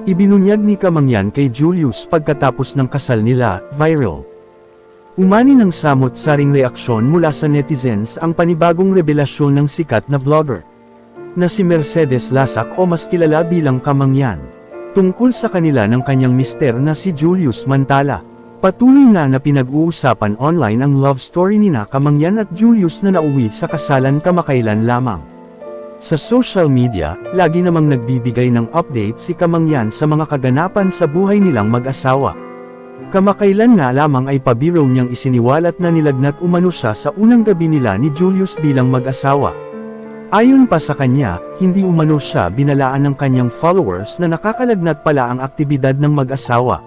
Ibinunyag ni Kamangyan kay Julius pagkatapos ng kasal nila, viral. Umani ng samot-saring reaksyon mula sa netizens ang panibagong revelasyon ng sikat na vlogger na si Mercedes Lasak o mas kilala bilang Kamangyan, tungkol sa kanila ng kanyang mister na si Julius Mantala. Patuloy na pinag-uusapan online ang love story nina Kamangyan at Julius na nauwi sa kasalan kamakailan lamang. Sa social media, lagi namang nagbibigay ng update si Kamangyan sa mga kaganapan sa buhay nilang mag-asawa. Kamakailan nga lamang ay pabiro niyang isiniwalat na nilagnat umano siya sa unang gabi nila ni Julius bilang mag-asawa. Ayon pa sa kanya, hindi umano siya binalaan ng kanyang followers na nakakalagnat pala ang aktibidad ng mag-asawa.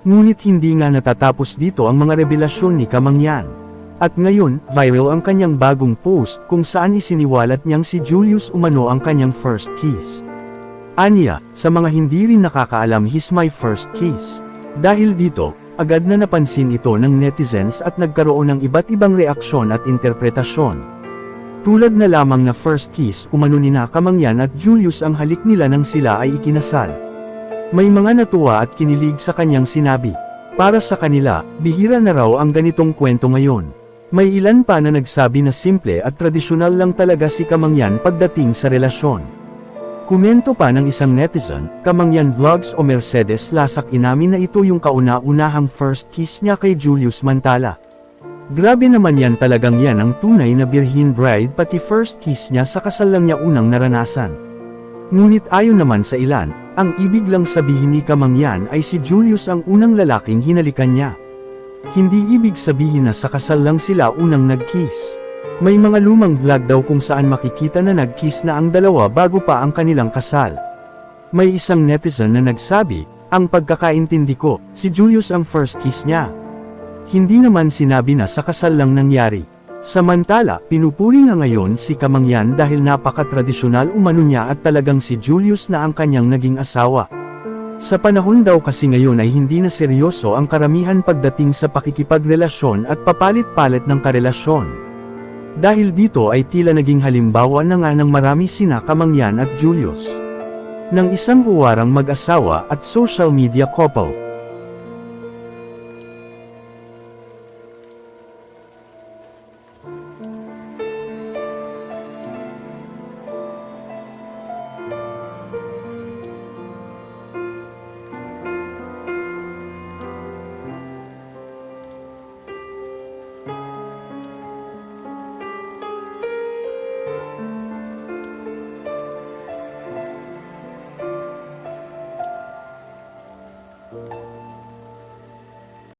Ngunit hindi nga natatapos dito ang mga revelasyon ni Kamangyan. At ngayon, viral ang kanyang bagong post kung saan isiniwalat niyang si Julius umano ang kanyang first kiss. Anya, sa mga hindi rin nakakaalam, he's my first kiss. Dahil dito, agad na napansin ito ng netizens at nagkaroon ng iba't ibang reaksyon at interpretasyon. Tulad na lamang na first kiss umano nina Kamangyan at Julius ang halik nila nang sila ay ikinasal. May mga natuwa at kinilig sa kanyang sinabi. Para sa kanila, bihira na raw ang ganitong kwento ngayon. May ilan pa na nagsabi na simple at tradisyonal lang talaga si Kamangyan pagdating sa relasyon. Komento pa ng isang netizen, Kamangyan Vlogs o Mercedes Lasak inamin na ito yung kauna-unahang first kiss niya kay Julius Mantala. Grabe naman yan, talagang yan ang tunay na virgin bride, pati first kiss niya sa kasal lang niya unang naranasan. Ngunit ayon naman sa ilan, ang ibig lang sabihin ni Kamangyan ay si Julius ang unang lalaking hinalikan niya. Hindi ibig sabihin na sa kasal lang sila unang nag-kiss. May mga lumang vlog daw kung saan makikita na nag-kiss na ang dalawa bago pa ang kanilang kasal. May isang netizen na nagsabi, ang pagkakaintindi ko, si Julius ang first kiss niya. Hindi naman sinabi na sa kasal lang nangyari. Samantala, pinupuri nga ngayon si Kamangyan dahil napaka-tradisyonal umano niya at talagang si Julius na ang kanyang naging asawa. Sa panahon daw kasi ngayon ay hindi na seryoso ang karamihan pagdating sa pakikipagrelasyon at papalit-palit ng karelasyon. Dahil dito ay tila naging halimbawa na nga ng marami sina Kamangyan at Julius, ng isang uwarang mag-asawa at social media couple.